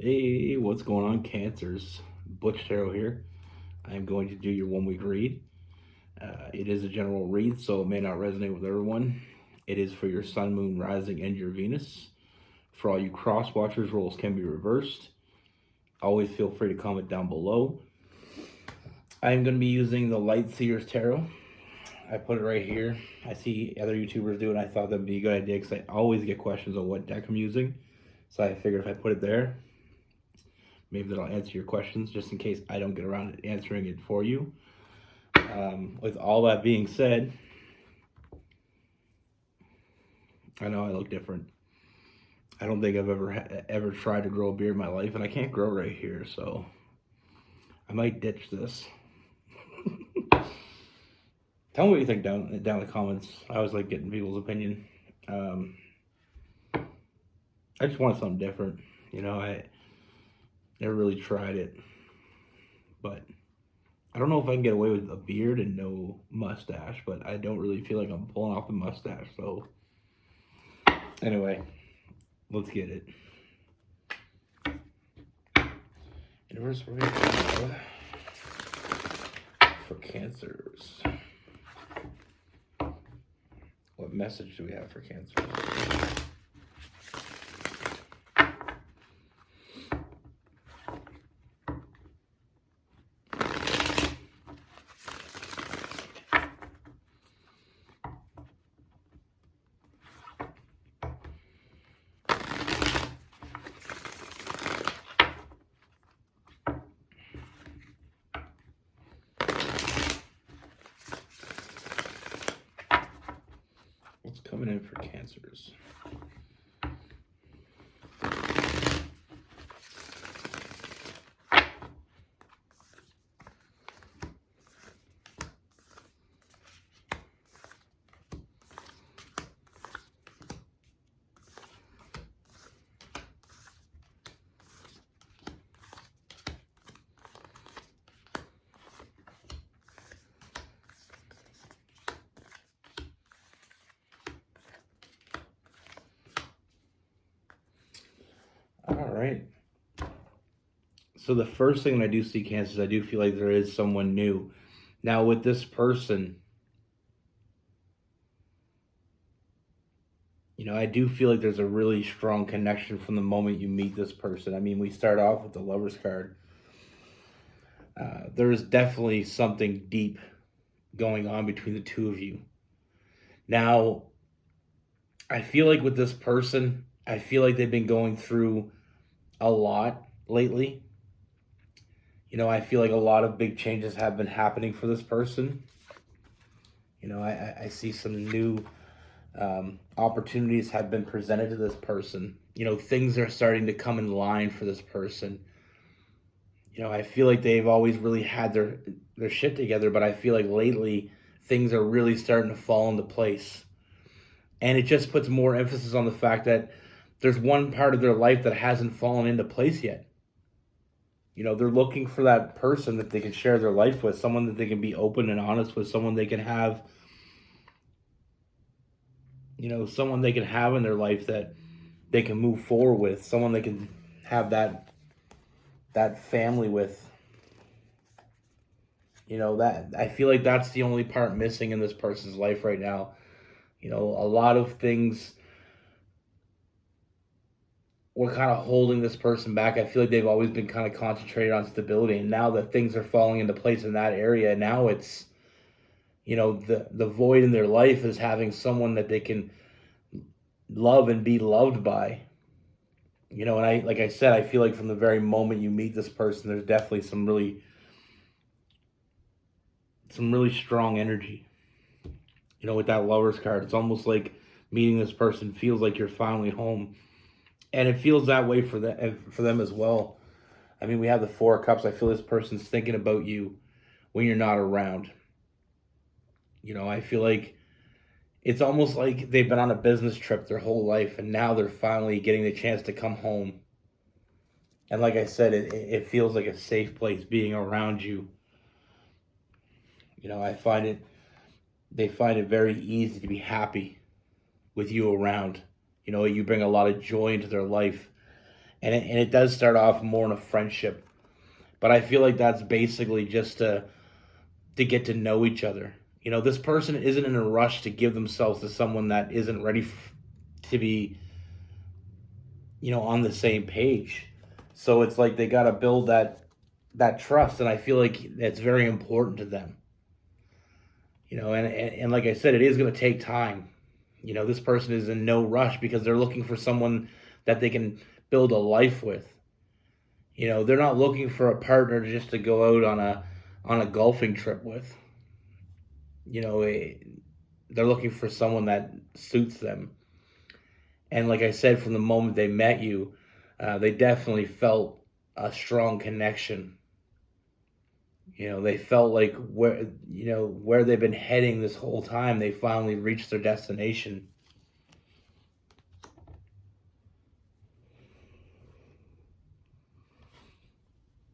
Hey, what's going on, Cancers? Butch here. I am going to do your 1 week read. It is a general read, so it may not resonate with everyone. It is for your Sun, Moon, Rising, and your Venus. For all you cross watchers, roles can be reversed. Always feel free to comment down below. I am going to be using the Light Seers Tarot. I put it right here. I see other YouTubers do it, and I thought that'd be a good idea because I always get questions on what deck I'm using. So I figured if I put it there, maybe that'll answer your questions just in case I don't get around to answering it for you. With all that being said, I know I look different. I don't think I've ever tried to grow a beard in my life, and I can't grow right here, so I might ditch this. Tell me what you think down in the comments. I always like getting people's opinion. I just want something different. I never really tried it, but I don't know if I can get away with a beard and no mustache, but I don't really feel like I'm pulling off the mustache. So anyway, let's get it. Universe for Cancers. What message do we have for Cancers? What's coming in for Cancers? All right. So the first thing I do see, Cancers, I do feel like there is someone new. Now with this person, I do feel like there's a really strong connection from the moment you meet this person. I mean, we start off with the Lover's card. There is definitely something deep going on between the two of you. Now, I feel like with this person, I feel like they've been going through a lot lately. I feel like a lot of big changes have been happening for this person. I see some new opportunities have been presented to this person. Things are starting to come in line for this person. I feel like they've always really had their shit together, but I feel like lately things are really starting to fall into place. And it just puts more emphasis on the fact that there's one part of their life that hasn't fallen into place yet. They're looking for that person that they can share their life with, someone that they can be open and honest with, someone they can have, someone they can have in their life that they can move forward with, someone they can have that family with. That I feel like that's the only part missing in this person's life right now. A lot of things were kind of holding this person back. I feel like they've always been kind of concentrated on stability, and now that things are falling into place in that area, now it's, the void in their life is having someone that they can love and be loved by. And like I said, I feel like from the very moment you meet this person, there's definitely some really strong energy. With that Lover's card, it's almost like meeting this person feels like you're finally home. And it feels that way for them as well. I mean, we have the Four of Cups. I feel this person's thinking about you when you're not around. I feel like it's almost like they've been on a business trip their whole life, and now they're finally getting the chance to come home. And like I said, it feels like a safe place being around you. They find it very easy to be happy with you around. You bring a lot of joy into their life. and it does start off more in a friendship. But I feel like that's basically just to get to know each other. This person isn't in a rush to give themselves to someone that isn't ready to be, on the same page. So it's like they got to build that trust, and I feel like that's very important to them. And like I said, it is going to take time. This person is in no rush because they're looking for someone that they can build a life with. They're not looking for a partner just to go out on a golfing trip with. They're looking for someone that suits them. And like I said, from the moment they met you, they definitely felt a strong connection. They felt like where they've been heading this whole time, they finally reached their destination.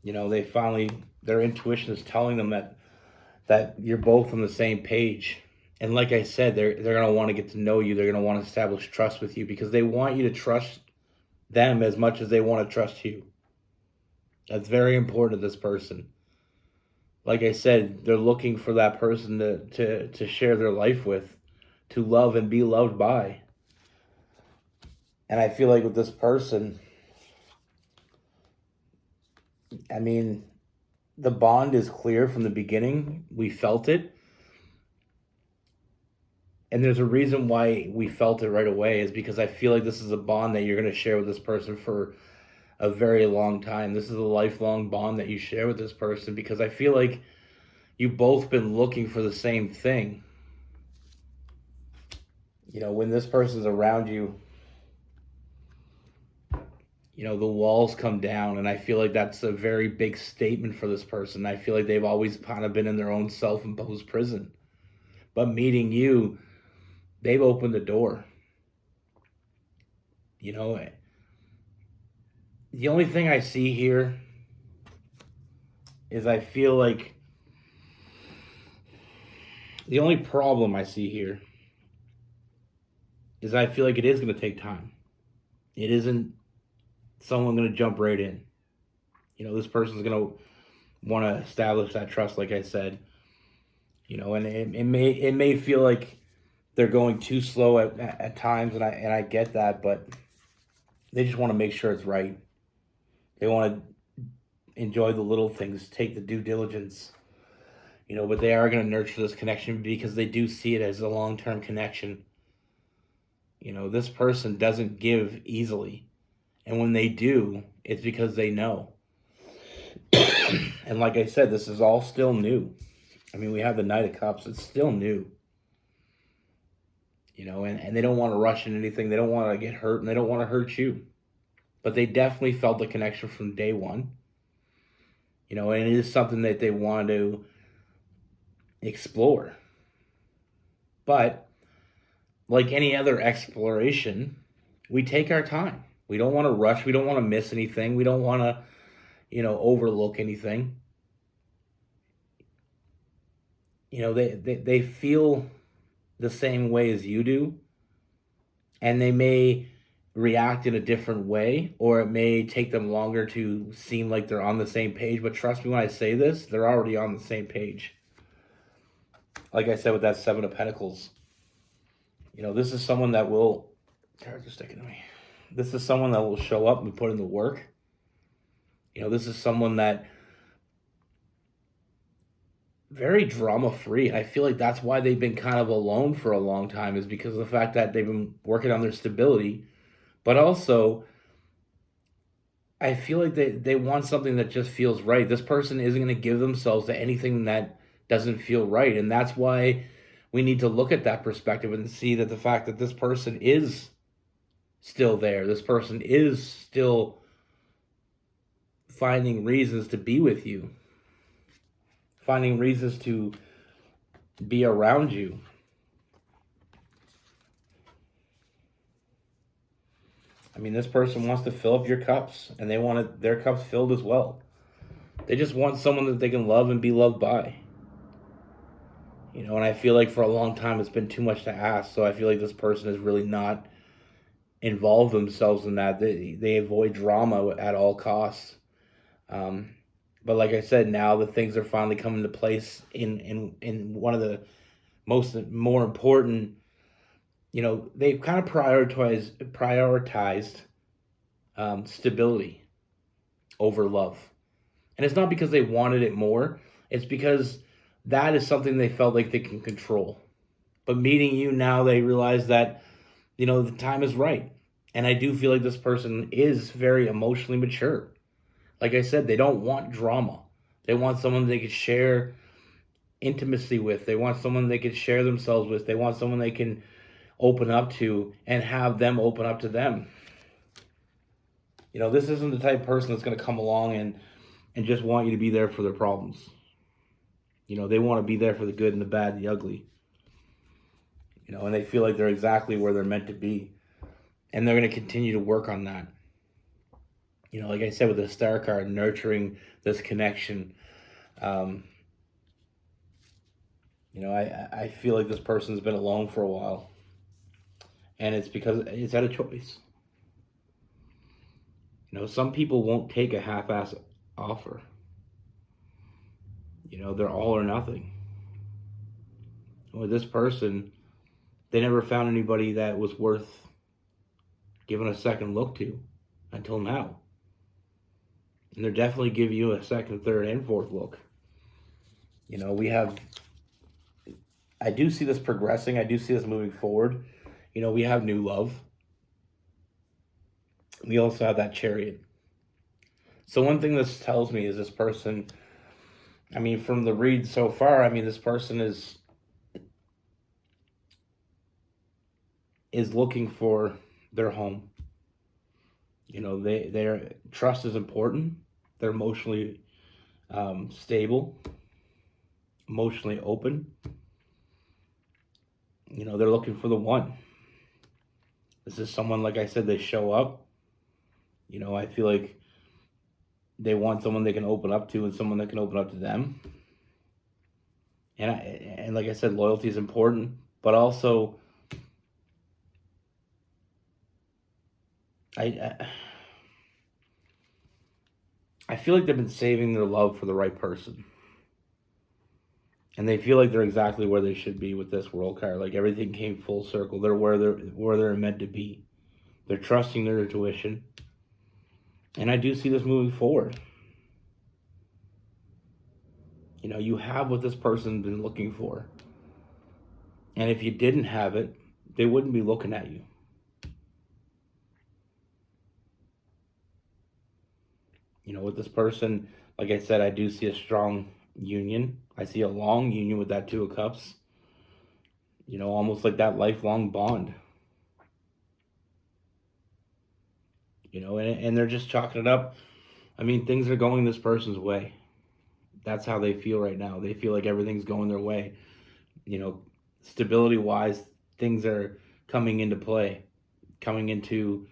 Their intuition is telling them that you're both on the same page. And like I said, they're going to want to get to know you. They're going to want to establish trust with you because they want you to trust them as much as they want to trust you. That's very important to this person. Like I said, they're looking for that person to share their life with, to love and be loved by. And I feel like with this person, I mean, the bond is clear from the beginning. We felt it. And there's a reason why we felt it right away is because I feel like this is a bond that you're going to share with this person for a very long time. This is a lifelong bond that you share with this person because I feel like you've both been looking for the same thing. When this person's around you, the walls come down, and I feel like that's a very big statement for this person. I feel like they've always kind of been in their own self-imposed prison. But meeting you, they've opened the door. The only thing I see here is I feel like the only problem I see here is I feel like it is going to take time. It isn't someone going to jump right in. This person's going to want to establish that trust, like I said. And it may feel like they're going too slow at times, and I get that, but they just want to make sure it's right. They want to enjoy the little things, take the due diligence, but they are going to nurture this connection because they do see it as a long-term connection. This person doesn't give easily. And when they do, it's because they know. And like I said, this is all still new. I mean, we have the Knight of Cups. It's still new. And they don't want to rush into anything. They don't want to get hurt, and they don't want to hurt you. But they definitely felt the connection from day one. And it is something that they want to explore. But like any other exploration, we take our time. We don't want to rush. We don't want to miss anything. We don't want to, overlook anything. They feel the same way as you do, and they may react in a different way, or it may take them longer to seem like they're on the same page. But trust me when I say this, they're already on the same page. Like I said with that Seven of Pentacles, this is someone that will, cards are sticking to me. This is someone that will show up and put in the work. This is someone that very drama free. And I feel like that's why they've been kind of alone for a long time, is because of the fact that they've been working on their stability. But also, I feel like they want something that just feels right. This person isn't going to give themselves to anything that doesn't feel right. And that's why we need to look at that perspective and see that the fact that this person is still there. This person is still finding reasons to be with you. Finding reasons to be around you. I mean, this person wants to fill up your cups, and they want their cups filled as well. They just want someone that they can love and be loved by. And I feel like for a long time it's been too much to ask, so I feel like this person is really not involve themselves in that. They avoid drama at all costs. Um, but like I said, now the things are finally coming to place in one of the more important. They've kind of prioritized stability over love, and it's not because they wanted it more. It's because that is something they felt like they can control. But meeting you now, they realize that the time is right, and I do feel like this person is very emotionally mature. Like I said, they don't want drama. They want someone they could share intimacy with. They want someone they could share themselves with. They want someone they can open up to and have them open up to them. This isn't the type of person that's going to come along and just want you to be there for their problems. They want to be there for the good and the bad and the ugly. And they feel like they're exactly where they're meant to be. And they're going to continue to work on that. Like I said with the star card, nurturing this connection. I feel like this person's been alone for a while. And it's because it's at a choice. Some people won't take a half-ass offer. They're all or nothing. With this person, they never found anybody that was worth giving a second look to until now. And they're definitely give you a second, third, and fourth look. I do see this progressing. I do see this moving forward. We have new love. We also have that Chariot. So one thing this tells me is this person, from the read so far, this person is looking for their home. Their trust is important. They're emotionally stable, emotionally open. They're looking for the one. This is someone, like I said, they show up. I feel like they want someone they can open up to and someone that can open up to them. And like I said, loyalty is important, but also I feel like they've been saving their love for the right person. And they feel like they're exactly where they should be with this world card. Like everything came full circle. They're where they're meant to be. They're trusting their intuition. And I do see this moving forward. You have what this person's been looking for. And if you didn't have it, they wouldn't be looking at you. With this person, like I said, I do see a strong union. I see a long union with that Two of Cups. Almost like that lifelong bond. And they're just chalking it up. Things are going this person's way. That's how they feel right now. They feel like everything's going their way. Stability-wise, things are coming into play. Coming into,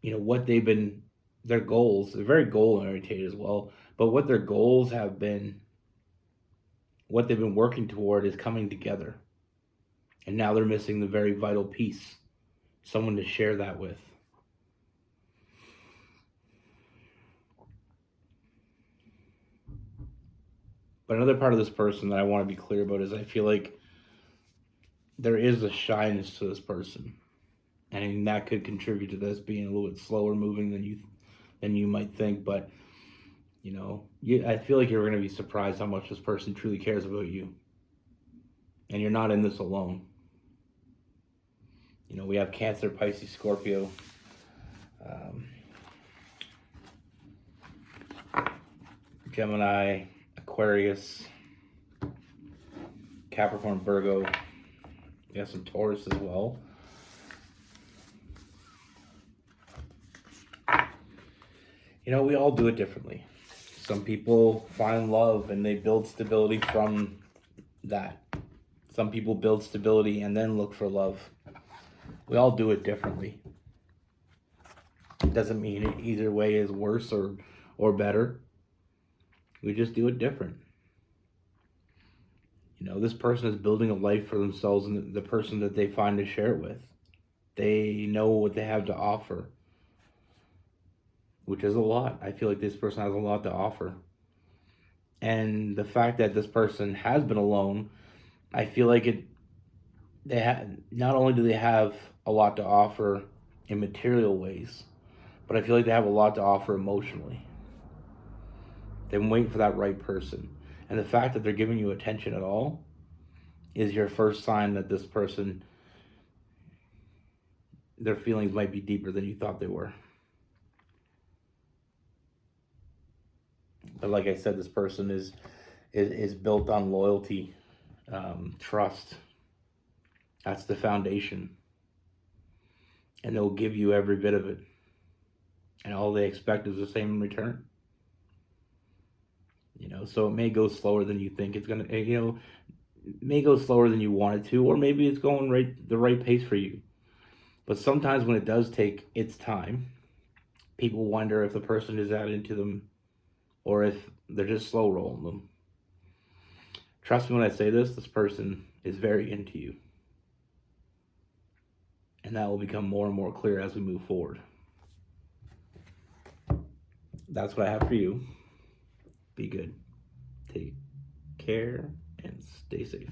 what they've been, their goals. They're very goal-oriented as well. But what their goals have been, what they've been working toward is coming together. And now they're missing the very vital piece. Someone to share that with. But another part of this person that I want to be clear about is I feel like there is a shyness to this person. And that could contribute to this being a little bit slower moving than you might think. But, I feel like you're going to be surprised how much this person truly cares about you. And you're not in this alone. We have Cancer, Pisces, Scorpio. Gemini, Aquarius, Capricorn, Virgo. We have some Taurus as well. We all do it differently. Some people find love and they build stability from that. Some people build stability and then look for love. We all do it differently. It doesn't mean either way is worse or better. We just do it different. This person is building a life for themselves and the person that they find to share it with. They know what they have to offer, which is a lot. I feel like this person has a lot to offer. And the fact that this person has been alone, I feel like they have, not only do they have a lot to offer in material ways, but I feel like they have a lot to offer emotionally. They've been waiting for that right person. And the fact that they're giving you attention at all is your first sign that this person, their feelings might be deeper than you thought they were. But like I said, this person is built on loyalty, trust. That's the foundation. And they'll give you every bit of it. And all they expect is the same in return. So it may go slower than you think it's gonna. It may go slower than you want it to, or maybe it's going the right pace for you. But sometimes when it does take its time, people wonder if the person is that into them, or if they're just slow rolling them. Trust me when I say this person is very into you. And that will become more and more clear as we move forward. That's what I have for you. Be good. Take care and stay safe.